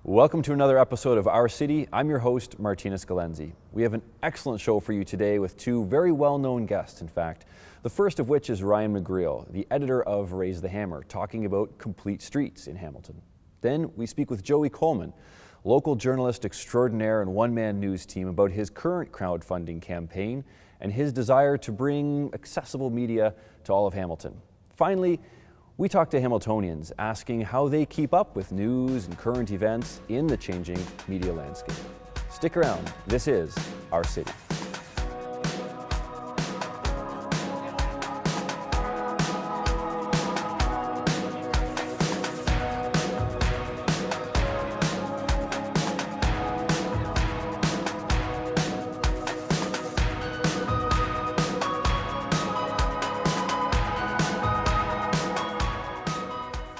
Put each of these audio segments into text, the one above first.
Welcome to another episode of Our City. I'm your host, Martinus Geleynse. We have an excellent show for you today with two very well-known guests, in fact. The first of which is Ryan McGreal, the editor of Raise the Hammer, talking about complete streets in Hamilton. Then we speak with Joey Coleman, local journalist extraordinaire and one-man news team, about his current crowdfunding campaign and his desire to bring accessible media to all of Hamilton. Finally, we talk to Hamiltonians, asking how they keep up with news and current events in the changing media landscape. Stick around. This is Our City.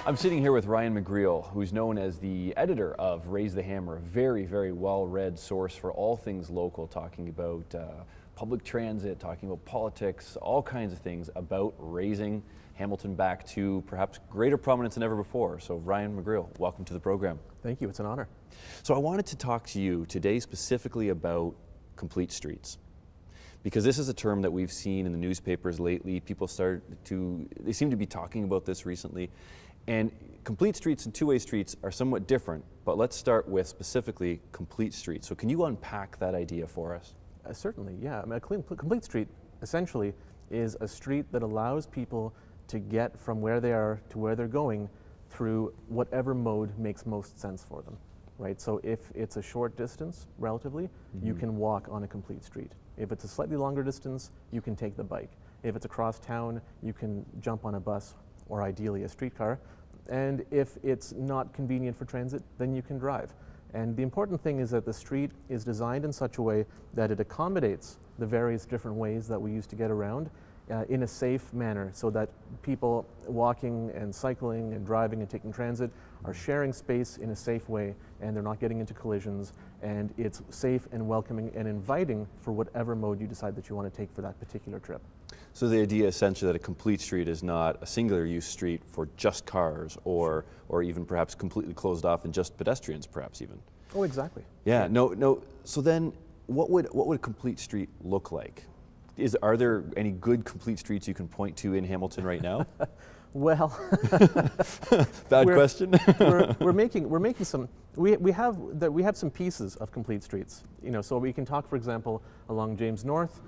I'm sitting here with Ryan McGreal, who's known as the editor of Raise the Hammer, a very, very well-read source for all things local, talking about public transit, talking about politics, all kinds of things about raising Hamilton back to perhaps greater prominence than ever before. So Ryan McGreal, welcome to the program. Thank you, it's an honor. So I wanted to talk to you today specifically about complete streets, because this is a term that we've seen in the newspapers lately. They seem to be talking about this recently. And complete streets and two-way streets are somewhat different, but let's start with specifically complete streets. So can you unpack that idea for us? Certainly, yeah. I mean, a complete street essentially is a street that allows people to get from where they are to where they're going through whatever mode makes most sense for them, right? So if it's a short distance, relatively, you can walk on a complete street. If it's a slightly longer distance, you can take the bike. If it's across town, you can jump on a bus or ideally a streetcar. And if it's not convenient for transit, then you can drive. And the important thing is that the street is designed in such a way that it accommodates the various different ways that we use to get around in a safe manner, so that people walking and cycling and driving and taking transit are sharing space in a safe way, and they're not getting into collisions, and it's safe and welcoming and inviting for whatever mode you decide that you want to take for that particular trip. So the idea essentially that a complete street is not a singular use street for just cars or even perhaps completely closed off and just pedestrians perhaps even. Oh, exactly. Yeah, no. So then what would a complete street look like? Are there any good complete streets you can point to in Hamilton right now? Well, bad question. we're making some. We have some pieces of complete streets. You know, so we can talk, for example, along James North.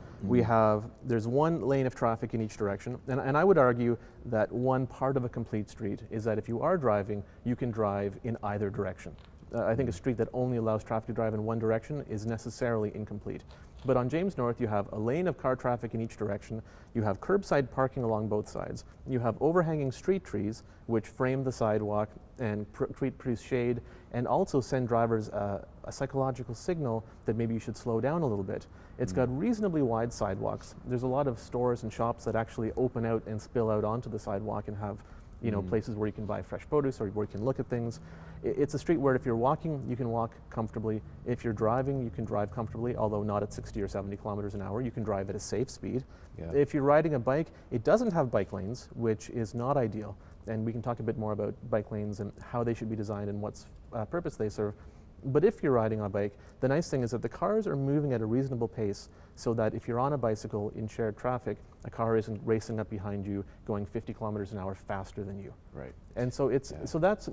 There's one lane of traffic in each direction, and I would argue that one part of a complete street is that if you are driving, you can drive in either direction. I think a street that only allows traffic to drive in one direction is necessarily incomplete. But on James North, you have a lane of car traffic in each direction, you have curbside parking along both sides, you have overhanging street trees which frame the sidewalk and produce shade, and also send drivers a psychological signal that maybe you should slow down a little bit. It's got reasonably wide sidewalks. There's a lot of stores and shops that actually open out and spill out onto the sidewalk and have places where you can buy fresh produce or where you can look at things. It's a street where if you're walking, you can walk comfortably. If you're driving, you can drive comfortably, although not at 60 or 70 kilometers an hour. You can drive at a safe speed. Yeah. If you're riding a bike, it doesn't have bike lanes, which is not ideal. And we can talk a bit more about bike lanes and how they should be designed and what purpose they serve. But if you're riding on a bike, the nice thing is that the cars are moving at a reasonable pace, so that if you're on a bicycle in shared traffic, a car isn't racing up behind you going 50 kilometers an hour faster than you. Right. And so so that's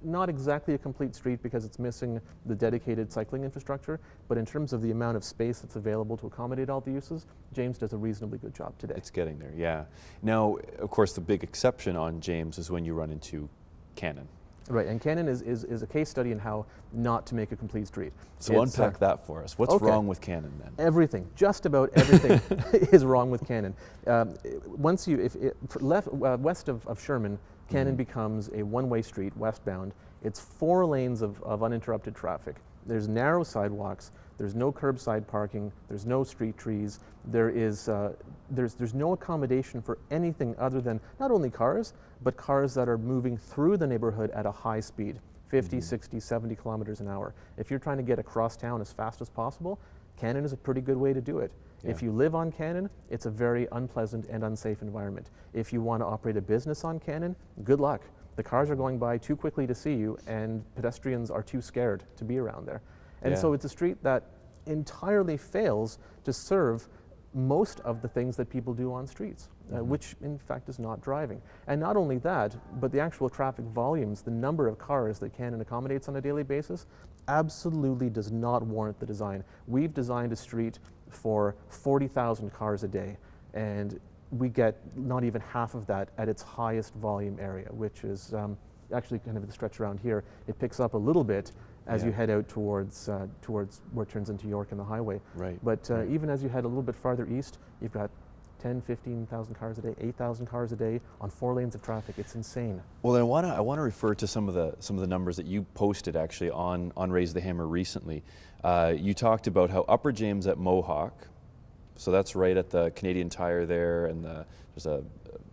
not exactly a complete street because it's missing the dedicated cycling infrastructure, but in terms of the amount of space that's available to accommodate all the uses, James does a reasonably good job today. It's getting there, yeah. Now, of course, the big exception on James is when you run into Cannon. Right, and Cannon is a case study in how not to make a complete street. So unpack that for us. What's wrong with Cannon then? Everything, just about everything is wrong with Cannon. West of Sherman, Cannon becomes a one-way street westbound. It's 4 lanes of uninterrupted traffic. There's narrow sidewalks. There's no curbside parking. There's no street trees. There's no accommodation for anything other than not only cars, but cars that are moving through the neighborhood at a high speed, 50, 60, 70 kilometers an hour. If you're trying to get across town as fast as possible, Cannon is a pretty good way to do it. Yeah. If you live on Cannon, it's a very unpleasant and unsafe environment. If you want to operate a business on Cannon, good luck. The cars are going by too quickly to see you, and pedestrians are too scared to be around there. And so it's a street that entirely fails to serve most of the things that people do on streets, which in fact is not driving. And not only that, but the actual traffic volumes, the number of cars that Canton accommodates on a daily basis, absolutely does not warrant the design. We've designed a street for 40,000 cars a day, and we get not even half of that at its highest volume area, which is actually kind of the stretch around here. It picks up a little bit as you head out towards where it turns into York and the highway. Right. But even as you head a little bit farther east, you've got 10, 15,000 cars a day, 8,000 cars a day on 4 lanes of traffic. It's insane. Well, I want to refer to some of the numbers that you posted actually on Raise the Hammer recently. You talked about how Upper James at Mohawk, so that's right at the Canadian Tire there, and there's a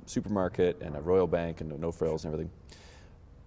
supermarket and a Royal Bank and no frills and everything.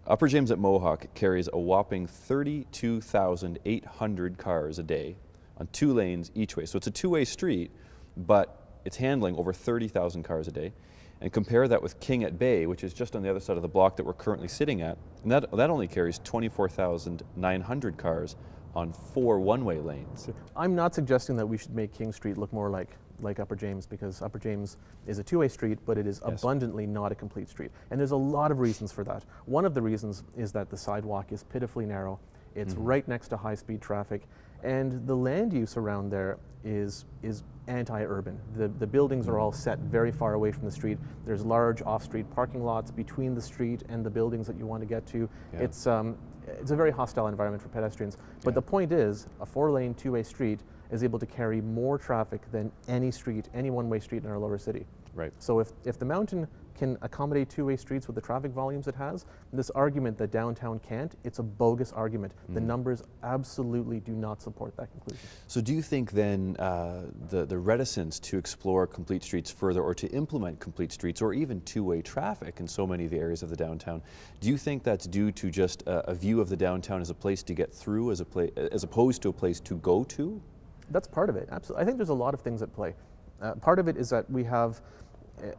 Upper James at Mohawk carries a whopping 32,800 cars a day on 2 lanes each way. So it's a 2-way street, but it's handling over 30,000 cars a day. And compare that with King at Bay, which is just on the other side of the block that we're currently sitting at, and that only carries 24,900 cars on 4 one-way lanes. I'm not suggesting that we should make King Street look more like Upper James, because Upper James is a 2-way street, but it is abundantly not a complete street. And there's a lot of reasons for that. One of the reasons is that the sidewalk is pitifully narrow. It's right next to high-speed traffic, and the land use around there is anti-urban. The buildings are all set very far away from the street. There's large off-street parking lots between the street and the buildings that you want to get to. Yeah. It's a very hostile environment for pedestrians. But the point is, a 4-lane, 2-way street is able to carry more traffic than any one-way street in our lower city. Right. So if the mountain can accommodate 2-way streets with the traffic volumes it has, this argument that downtown can't, it's a bogus argument. The numbers absolutely do not support that conclusion. So do you think then the reticence to explore complete streets further, or to implement complete streets, or even 2-way traffic in so many of the areas of the downtown, do you think that's due to just a view of the downtown as a place to get through, as opposed to a place to go to? That's part of it, absolutely. I think there's a lot of things at play. Part of it is that we have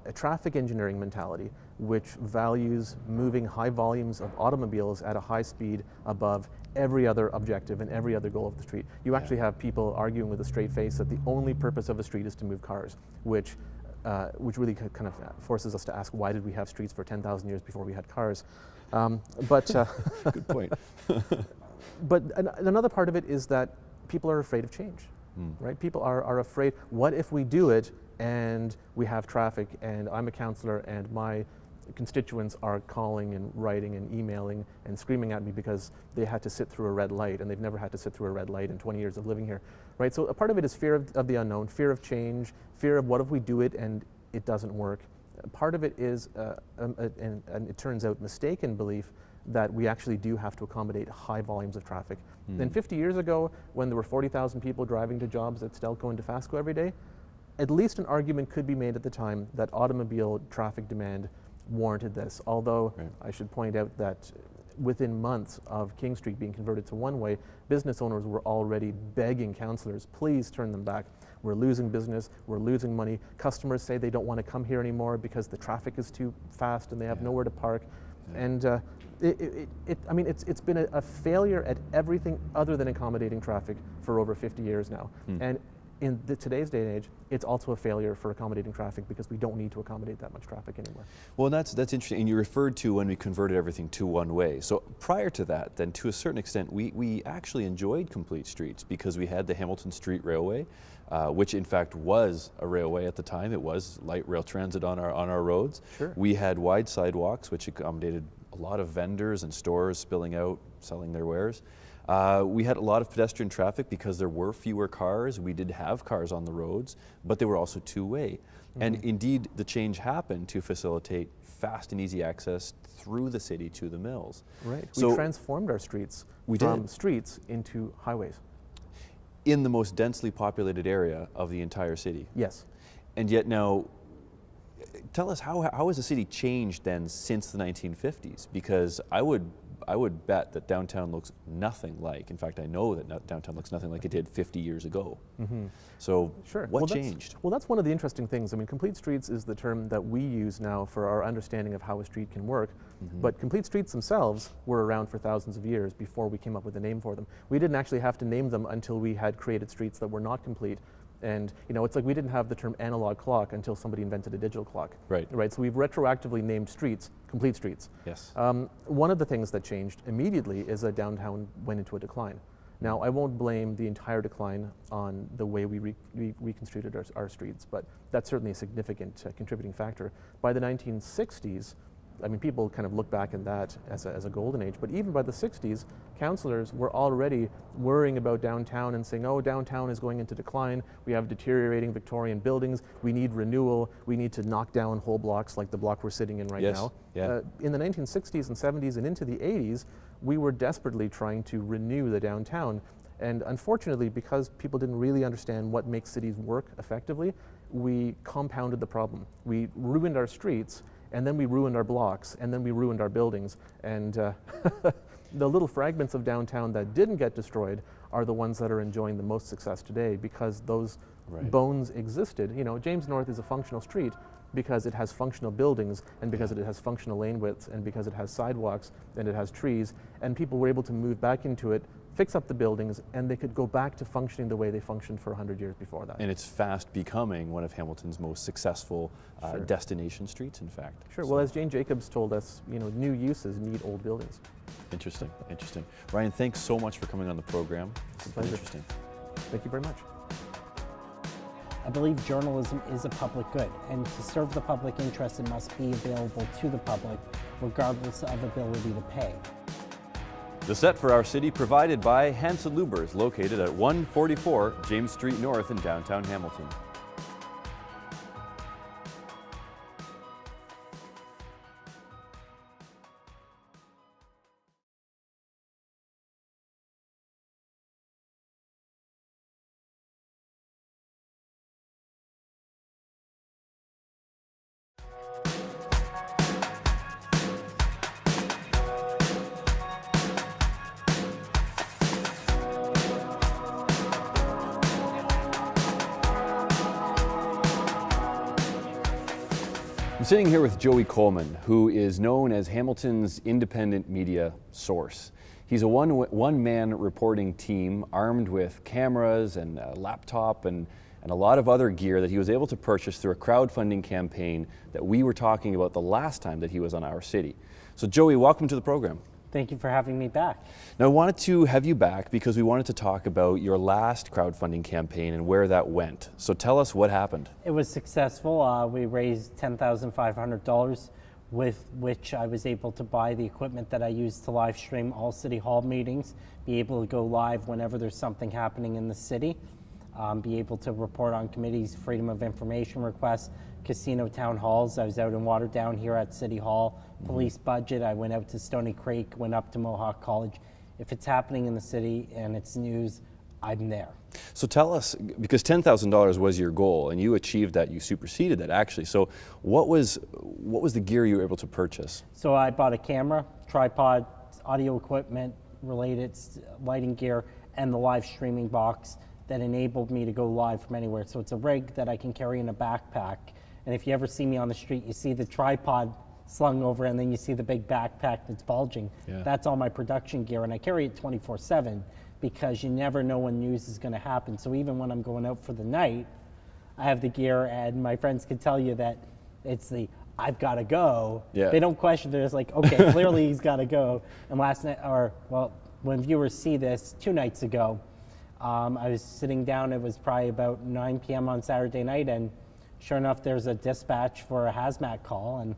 a traffic engineering mentality which values moving high volumes of automobiles at a high speed above every other objective and every other goal of the street. You actually have people arguing with a straight face that the only purpose of a street is to move cars, which really kind of forces us to ask, why did we have streets for 10,000 years before we had cars? Good point. But another part of it is that people are afraid of change. Right? People are afraid, what if we do it and we have traffic, and I'm a councillor and my constituents are calling and writing and emailing and screaming at me because they had to sit through a red light, and they've never had to sit through a red light in 20 years of living here, right? So a part of it is fear of the unknown, fear of change, fear of what if we do it and it doesn't work. Part of it is, and it turns out, mistaken belief that we actually do have to accommodate high volumes of traffic. Then 50 years ago, when there were 40,000 people driving to jobs at Stelco and Dofasco every day, at least an argument could be made at the time that automobile traffic demand warranted this. Although I should point out that within months of King Street being converted to one-way, business owners were already begging councillors, please turn them back. We're losing business, we're losing money. Customers say they don't want to come here anymore because the traffic is too fast and they have nowhere to park. And it's been a failure at everything other than accommodating traffic for over 50 years now. And in today's day and age, it's also a failure for accommodating traffic because we don't need to accommodate that much traffic anymore. Well, that's interesting. And you referred to when we converted everything to one-way. So prior to that, then to a certain extent, we actually enjoyed complete streets because we had the Hamilton Street Railway, which in fact was a railway at the time. It was light rail transit on our roads. Sure. We had wide sidewalks, which accommodated a lot of vendors and stores spilling out, selling their wares. We had a lot of pedestrian traffic because there were fewer cars. We did have cars on the roads, but they were also 2-way. And indeed, the change happened to facilitate fast and easy access through the city to the mills. Right. So we transformed our streets from streets into highways. In the most densely populated area of the entire city. Yes. And yet now, tell us, how has the city changed then since the 1950s? Because I would would bet that downtown looks nothing like. In fact, I know that downtown looks nothing like it did 50 years ago. So Sure. what changed? Well, that's one of the interesting things. I mean, complete streets is the term that we use now for our understanding of how a street can work. But complete streets themselves were around for thousands of years before we came up with a name for them. We didn't actually have to name them until we had created streets that were not complete. And it's like we didn't have the term analog clock until somebody invented a digital clock. Right. So we've retroactively named streets complete streets. Yes. One of the things that changed immediately is that downtown went into a decline. Now, I won't blame the entire decline on the way we reconstructed our streets, but that's certainly a significant contributing factor. By the 1960s, I mean, people kind of look back at that as a golden age, but even by the 60s, councillors were already worrying about downtown and saying, oh, downtown is going into decline, we have deteriorating Victorian buildings, we need renewal, we need to knock down whole blocks like the block we're sitting in right now. Yeah. In the 1960s and 70s and into the 80s, we were desperately trying to renew the downtown. And unfortunately, because people didn't really understand what makes cities work effectively, we compounded the problem. We ruined our streets, and then we ruined our blocks, and then we ruined our buildings. And the little fragments of downtown that didn't get destroyed are the ones that are enjoying the most success today because those bones existed. James North is a functional street because it has functional buildings and because it has functional lane widths and because it has sidewalks and it has trees, and people were able to move back into it, fix up the buildings, and they could go back to functioning the way they functioned for 100 years before that. And it's fast becoming one of Hamilton's most successful destination streets, in fact. Sure. Well, as Jane Jacobs told us, new uses need old buildings. Interesting. Ryan, thanks so much for coming on the program. It's a pleasure. Interesting. Thank you very much. I believe journalism is a public good, and to serve the public interest, it must be available to the public, regardless of ability to pay. The set for our city provided by Hanson Lubers, located at 144 James Street North in downtown Hamilton. I'm sitting here with Joey Coleman, who is known as Hamilton's independent media source. He's a one-man reporting team armed with cameras and a laptop and a lot of other gear that he was able to purchase through a crowdfunding campaign that we were talking about the last time that he was on Our City. So Joey, welcome to the program. Thank you for having me back. Now, I wanted to have you back because we wanted to talk about your last crowdfunding campaign and where that went. So tell us what happened. It was successful. We raised $10,500, with which I was able to buy the equipment that I use to live stream all City Hall meetings, be able to go live whenever there's something happening in the city, be able to report on committees, freedom of information requests, casino town halls. I was out in Waterdown here at City Hall. Police budget, I went out to Stony Creek, went up to Mohawk College. If it's happening in the city and it's news, I'm there. So tell us, because $10,000 was your goal and you achieved that, you superseded that actually. So what was the gear you were able to purchase? So I bought a camera, tripod, audio equipment, related lighting gear, and the live streaming box that enabled me to go live from anywhere. So it's a rig that I can carry in a backpack. And if you ever see me on the street, you see the tripod slung over and then you see the big backpack that's bulging. Yeah. That's all my production gear, and I carry it 24/7 because you never know when news is going to happen. So even when I'm going out for the night, I have the gear, and my friends can tell you that it's the I've got to go. Yeah. They don't question. They're just like, okay, clearly he's got to go. And last night, when viewers see this, 2 nights ago, I was sitting down. It was probably about 9 p.m. on Saturday night, and sure enough, there's a dispatch for a hazmat call, and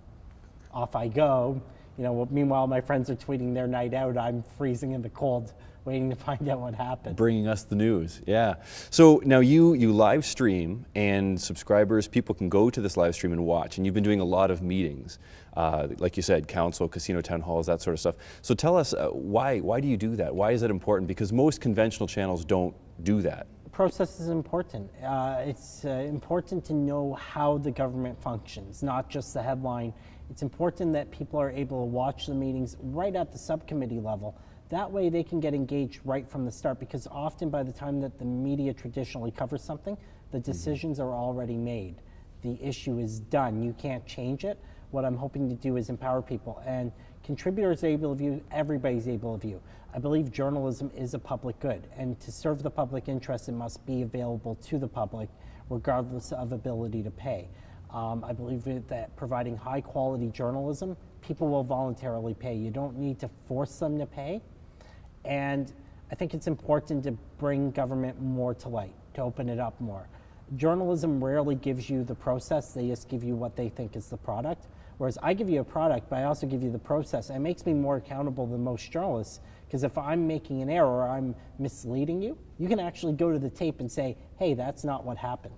off I go. Meanwhile, my friends are tweeting their night out. I'm freezing in the cold, waiting to find out what happened. Bringing us the news, yeah. So now you live stream, and subscribers, people can go to this live stream and watch, and you've been doing a lot of meetings, like you said, council, casino town halls, that sort of stuff. So tell us, why do you do that? Why is that important? Because most conventional channels don't do that. Process is important. It's important to know how the government functions, not just the headline It's important that people are able to watch the meetings right at the subcommittee level. That way they can get engaged right from the start, because often by the time that the media traditionally covers something, the decisions are already made. The issue is done. You can't change it. What I'm hoping to do is empower people, and contributors are able to view, everybody's able to view. I believe journalism is a public good, and to serve the public interest, it must be available to the public regardless of ability to pay. I believe that providing high quality journalism, people will voluntarily pay. You don't need to force them to pay. And I think it's important to bring government more to light, to open it up more. Journalism rarely gives you the process, they just give you what they think is the product. Whereas I give you a product, but I also give you the process. And it makes me more accountable than most journalists, because if I'm making an error or I'm misleading you, you can actually go to the tape and say, hey, that's not what happened.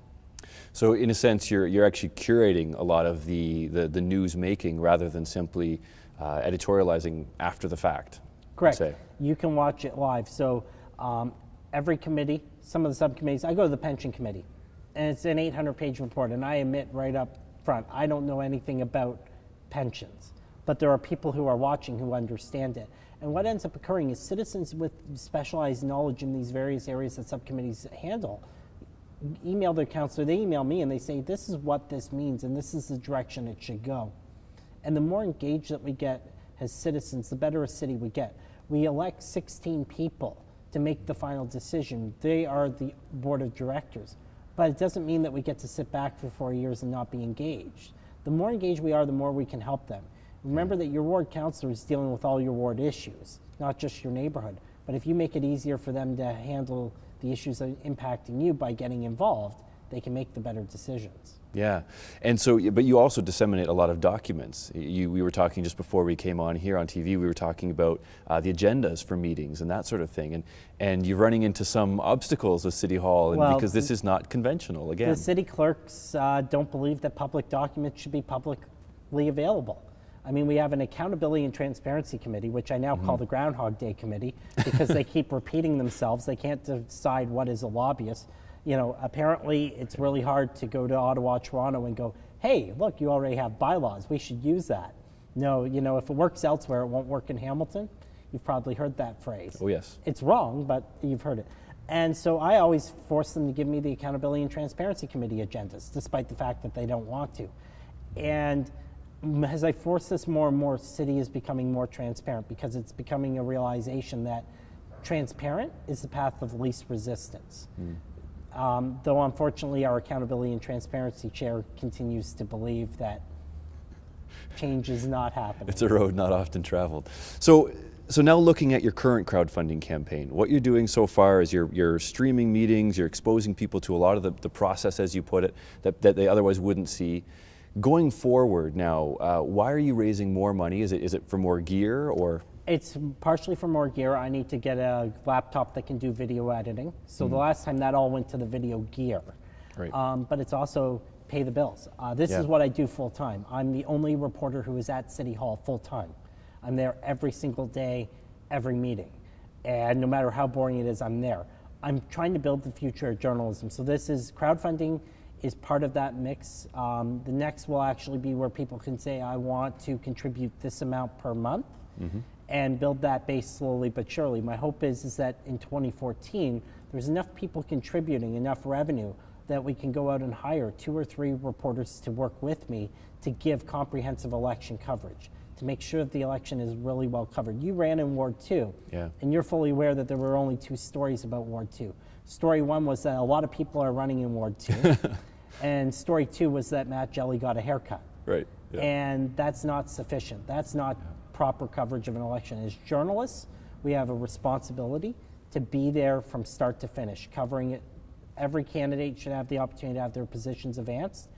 So in a sense, you're actually curating a lot of the news making rather than simply editorializing after the fact. Correct. You can watch it live. So every committee, some of the subcommittees, I go to the pension committee, and it's an 800-page report, and I admit right up front, I don't know anything about pensions, but there are people who are watching who understand it. And what ends up occurring is citizens with specialized knowledge in these various areas that subcommittees handle email their counselor, they email me and they say, this is what this means and this is the direction it should go. And the more engaged that we get as citizens, the better a city we get. We elect 16 people to make the final decision. They are the board of directors. But it doesn't mean that we get to sit back for 4 years and not be engaged. The more engaged we are, the more we can help them. Remember that your ward councillor is dealing with all your ward issues, not just your neighborhood. But if you make it easier for them to handle the issues that are impacting you by getting involved, they can make the better decisions. Yeah, and so, but you also disseminate a lot of documents. We were talking just before we came on here on TV, we were talking about the agendas for meetings and that sort of thing, and you're running into some obstacles with City Hall, and because this is not conventional, again. The city clerks don't believe that public documents should be publicly available. I mean, we have an accountability and transparency committee, which I now call the Groundhog Day committee, because they keep repeating themselves. They can't decide what is a lobbyist. You know, apparently it's really hard to go to Ottawa, Toronto and go, hey, look, you already have bylaws, we should use that. No, you know, if it works elsewhere, it won't work in Hamilton. You've probably heard that phrase. Oh, yes. It's wrong, but you've heard it. And so I always force them to give me the Accountability and Transparency Committee agendas, despite the fact that they don't want to. And as I force this more and more, city is becoming more transparent, because it's becoming a realization that transparent is the path of least resistance. Though unfortunately our Accountability and Transparency Chair continues to believe that change is not happening. It's a road not often traveled. So now looking at your current crowdfunding campaign, what you're doing so far is you're streaming meetings, you're exposing people to a lot of the process, as you put it, that they otherwise wouldn't see. Going forward now, why are you raising more money? Is it for more gear, or? It's partially for more gear. I need to get a laptop that can do video editing. So the last time that all went to the video gear. Right. But it's also pay the bills. This is what I do full time. I'm the only reporter who is at City Hall full time. I'm there every single day, every meeting. And no matter how boring it is, I'm there. I'm trying to build the future of journalism. So this is crowdfunding is part of that mix. The next will actually be where people can say, I want to contribute this amount per month. And build that base slowly but surely. My hope is that in 2014, there's enough people contributing, enough revenue, that we can go out and hire 2 or 3 reporters to work with me to give comprehensive election coverage, to make sure that the election is really well covered. You ran in Ward 2, and you're fully aware that there were only 2 stories about Ward 2. Story 1 was that a lot of people are running in Ward 2, and story 2 was that Matt Jelly got a haircut. Right. And that's not sufficient. That's not proper coverage of an election. As journalists, we have a responsibility to be there from start to finish, covering it. Every candidate should have the opportunity to have their positions advanced.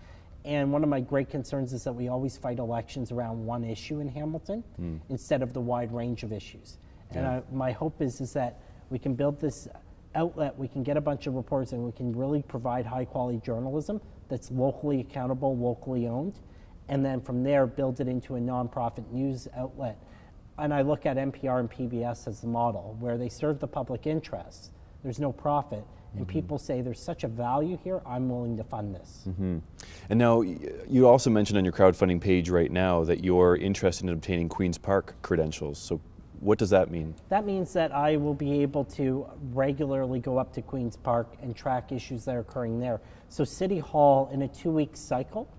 And one of my great concerns is that we always fight elections around one issue in Hamilton instead of the wide range of issues. And my hope is that we can build this outlet, we can get a bunch of reporters, and we can really provide high quality journalism that's locally accountable, locally owned, and then from there build it into a nonprofit news outlet. And I look at NPR and PBS as the model, where they serve the public interest, there's no profit. And people say there's such a value here, I'm willing to fund this. And now, you also mentioned on your crowdfunding page right now that you're interested in obtaining Queen's Park credentials. So what does that mean? That means that I will be able to regularly go up to Queen's Park and track issues that are occurring there. So City Hall, in a 2-week cycle,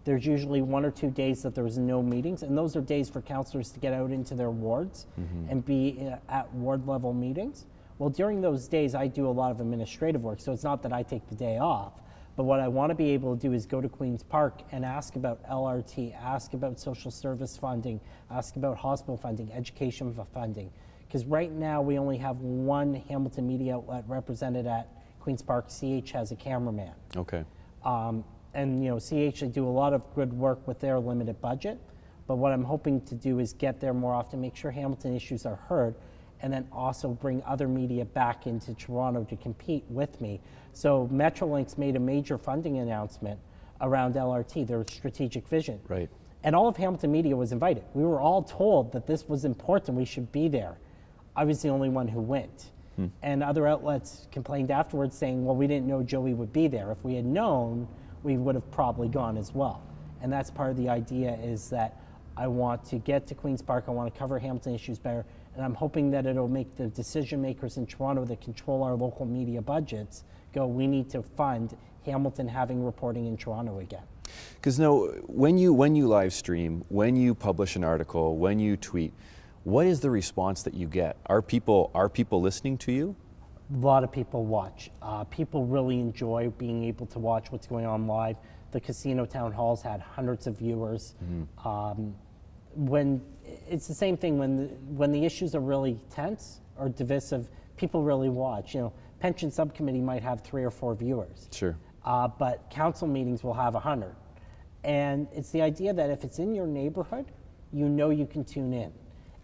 there's usually 1 or 2 days that there's no meetings, and those are days for councillors to get out into their wards and be at ward level meetings. Well, during those days, I do a lot of administrative work, so it's not that I take the day off, but what I want to be able to do is go to Queen's Park and ask about LRT, ask about social service funding, ask about hospital funding, education funding. Because right now, we only have one Hamilton media outlet represented at Queen's Park. CH has a cameraman. Okay. And you know, CH, they do a lot of good work with their limited budget, but what I'm hoping to do is get there more often, make sure Hamilton issues are heard, and then also bring other media back into Toronto to compete with me. So Metrolinx made a major funding announcement around LRT, their strategic vision. Right. And all of Hamilton media was invited. We were all told that this was important, we should be there. I was the only one who went. And other outlets complained afterwards saying, well, we didn't know Joey would be there. If we had known, we would have probably gone as well. And that's part of the idea, is that I want to get to Queen's Park, I want to cover Hamilton issues better, and I'm hoping that it'll make the decision makers in Toronto that control our local media budgets go, we need to fund Hamilton having reporting in Toronto again. Because now, when you live stream, when you publish an article, when you tweet, what is the response that you get? Are people listening to you? A lot of people watch. People really enjoy being able to watch what's going on live. The casino town halls had hundreds of viewers. When it's the same thing, when the issues are really tense or divisive, people really watch. You know, pension subcommittee might have 3 or 4 viewers. Sure. But council meetings will have 100. And it's the idea that if it's in your neighborhood, you know you can tune in.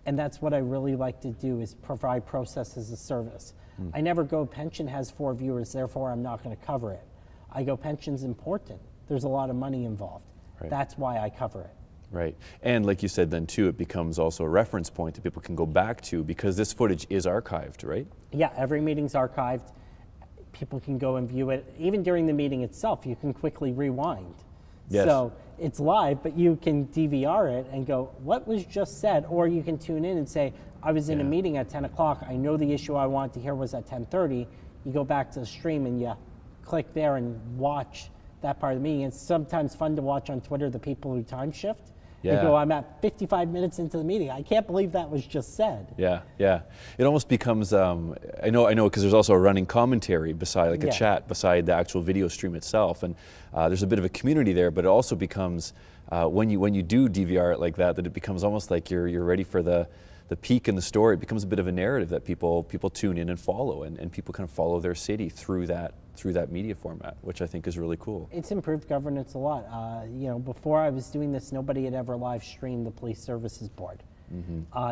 And that's what I really like to do, is provide process as a service. I never go, pension has 4 viewers, therefore I'm not going to cover it. I go, pension's important. There's a lot of money involved. Right. That's why I cover it. Right. And like you said then too, it becomes also a reference point that people can go back to, because this footage is archived, right? Yeah, every meeting's archived. People can go and view it. Even during the meeting itself, you can quickly rewind. Yes. So it's live, but you can DVR it and go, what was just said? Or you can tune in and say, I was in a meeting at 10 o'clock. I know the issue I wanted to hear was at 10:30. You go back to the stream and you click there and watch that part of the meeting. It's sometimes fun to watch on Twitter the people who time shift. Yeah. And go, I'm at 55 minutes into the meeting. I can't believe that was just said. Yeah, yeah. It almost becomes, I know, because there's also a running commentary beside, like a chat beside the actual video stream itself, and there's a bit of a community there. But it also becomes, when you do DVR it like that it becomes almost like you're ready for the peak in the story. It becomes a bit of a narrative that people tune in and follow, and people kind of follow their city through that media format, which I think is really cool. It's improved governance a lot. You know, before I was doing this, nobody had ever live streamed the Police Services Board.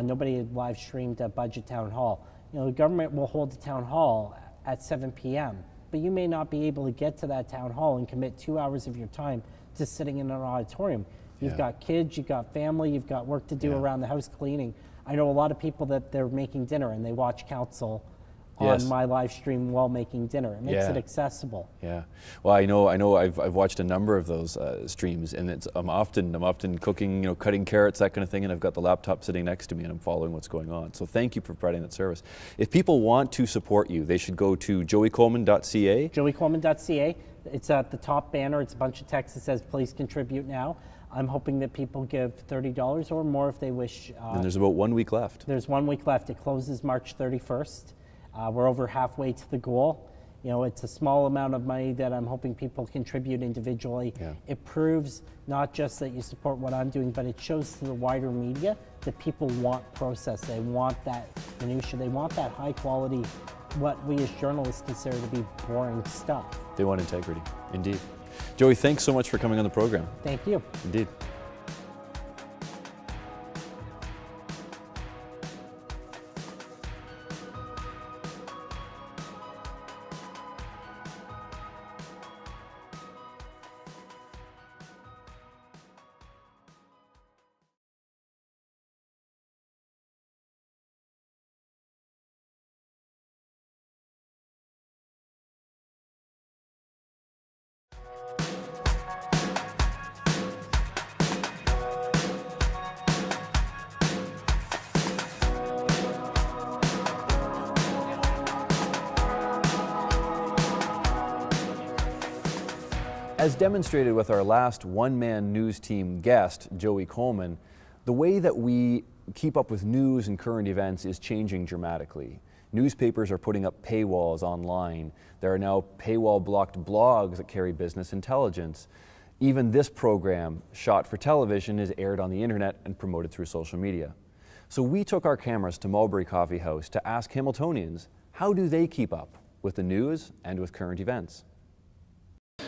Nobody had live streamed a budget town hall. You know, the government will hold the town hall at 7 p.m., but you may not be able to get to that town hall and commit 2 hours of your time to sitting in an auditorium. You've got kids, you've got family, you've got work to do around the house cleaning. I know a lot of people that they're making dinner and they watch council on my live stream while making dinner. It makes it accessible. Yeah. Well, I know. I've watched a number of those streams, and I'm often cooking, cutting carrots, that kind of thing, and I've got the laptop sitting next to me, and I'm following what's going on. So thank you for providing that service. If people want to support you, they should go to joeycoleman.ca. joeycoleman.ca. It's at the top banner. It's a bunch of text that says, "Please contribute now." I'm hoping that people give $30 or more if they wish. And there's about 1 week left. There's 1 week left. It closes March 31st. We're over halfway to the goal. It's a small amount of money that I'm hoping people contribute individually. Yeah. It proves not just that you support what I'm doing, but it shows to the wider media that people want process. They want that minutia. They want that high quality, what we as journalists consider to be boring stuff. They want integrity, indeed. Joey, thanks so much for coming on the program. Thank you. Indeed. As demonstrated with our last one-man news team guest, Joey Coleman, the way that we keep up with news and current events is changing dramatically. Newspapers are putting up paywalls online. There are now paywall-blocked blogs that carry business intelligence. Even this program, shot for television, is aired on the internet and promoted through social media. So we took our cameras to Mulberry Coffeehouse to ask Hamiltonians, how do they keep up with the news and with current events?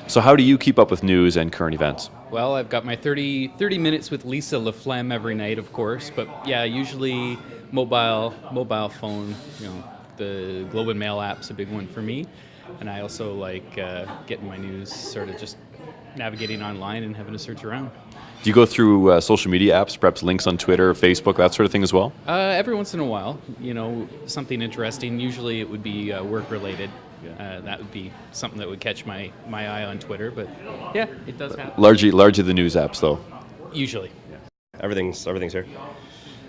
So how do you keep up with news and current events? Well, I've got my 30 minutes with Lisa LaFlemme every night, of course, but yeah, usually mobile phone, the Globe and Mail app's a big one for me, and I also like getting my news, sort of just navigating online and having to search around. Do you go through social media apps, perhaps links on Twitter, Facebook, that sort of thing as well? Every once in a while, something interesting. Usually it would be work-related. That would be something that would catch my eye on Twitter, but yeah, it does happen. Largely the news apps, though? Usually. Everything's here.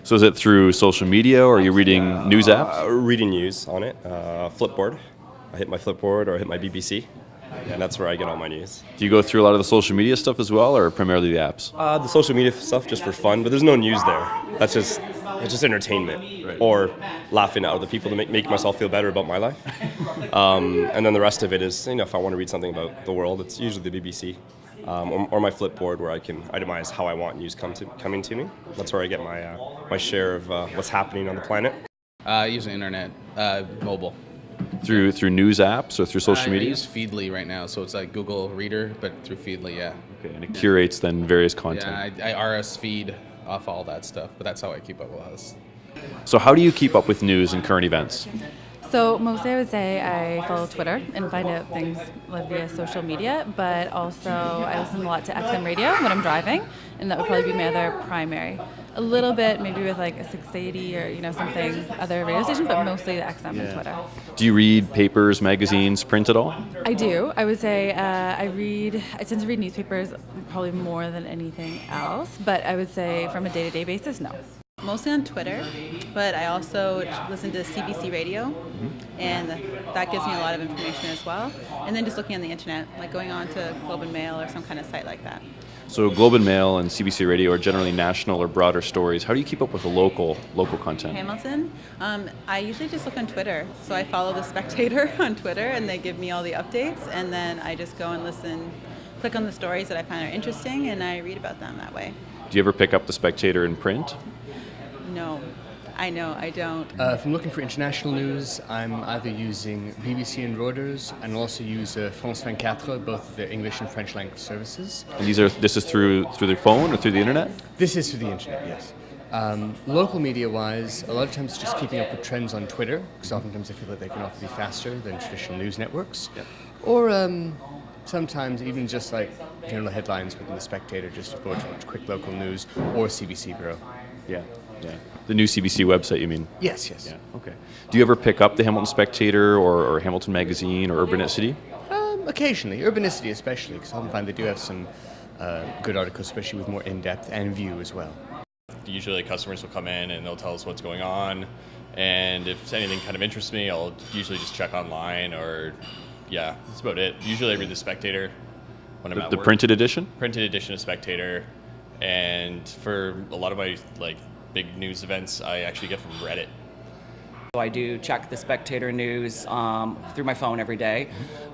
So is it through social media, or are you reading news apps? Reading news on it. Flipboard. I hit my Flipboard or I hit my BBC, and that's where I get all my news. Do you go through a lot of the social media stuff as well, or primarily the apps? The social media stuff just for fun, but there's no news there. It's just entertainment, right. Or laughing at other people to make myself feel better about my life. And then the rest of it is, if I want to read something about the world, it's usually the BBC. Or my Flipboard, where I can itemize how I want news coming to me. That's where I get my share of what's happening on the planet. Using internet, mobile. Through news apps or through social media? I use Feedly right now, so it's like Google Reader, but through Feedly, yeah. Okay, and it curates then various content. Yeah, I RS feed off all that stuff, but that's how I keep up with us. So how do you keep up with news and current events? So mostly I would say I follow Twitter and find out things via social media, but also I listen a lot to XM radio when I'm driving, and that would probably be my other primary. A little bit maybe with like a 680 or something, other radio station, but mostly the XM and Twitter. Do you read papers, magazines, print at all? I do. I would say I tend to read newspapers probably more than anything else, but I would say from a day-to-day basis, no. Mostly on Twitter, but I also listen to CBC radio, and that gives me a lot of information as well. And then just looking on the internet, like going on to Globe and Mail or some kind of site like that. So Globe and Mail and CBC radio are generally national or broader stories. How do you keep up with the local content? Hamilton, I usually just look on Twitter. So I follow The Spectator on Twitter, and they give me all the updates, and then I just go and click on the stories that I find are interesting, and I read about them that way. Do you ever pick up The Spectator in print? No, I don't. If I'm looking for international news, I'm either using BBC and Reuters, and also use France 24, both the English and French language services. And this is through their phone or through the internet? This is through the internet, yes. Local media-wise, a lot of times just keeping up with trends on Twitter, because oftentimes I feel that they can often be faster than traditional news networks. Yep. Or sometimes even just like general headlines within The Spectator, just to forward to watch quick local news, or CBC Bureau. Yeah. The new CBC website, you mean? Yes. Yeah. Okay. Do you ever pick up the Hamilton Spectator or Hamilton Magazine or Urbanicity? Occasionally, Urbanicity especially, because I often find they do have some good articles, especially with more in-depth and view as well. Usually customers will come in and they'll tell us what's going on, and if anything kind of interests me, I'll usually just check online, or yeah, that's about it. Usually I read The Spectator when I'm at work. The printed edition? Printed edition of Spectator, and for a lot of my big news events, I actually get from Reddit. So I do check the Spectator news through my phone every day.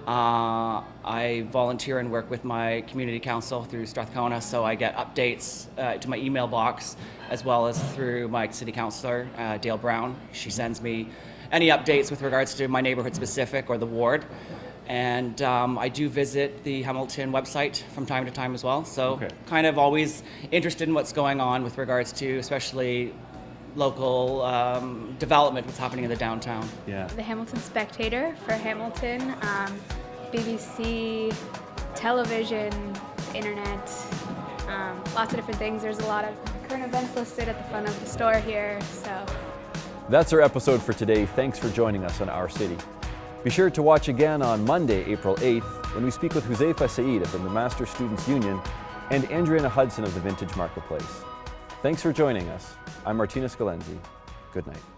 I volunteer and work with my community council through Strathcona, so I get updates to my email box, as well as through my city councillor, Dale Brown. She sends me any updates with regards to my neighborhood specific or the ward. And I do visit the Hamilton website from time to time as well. So kind of always interested in what's going on with regards to especially local development, what's happening in the downtown. Yeah. The Hamilton Spectator for Hamilton, BBC, television, internet, lots of different things. There's a lot of current events listed at the front of the store here. So that's our episode for today. Thanks for joining us on Our City. Be sure to watch again on Monday, April 8th when we speak with Huzaifa Saeed from the Master Students Union and Andriana Hudson of the Vintage Marketplace. Thanks for joining us. I'm Martinus Geleynse. Good night.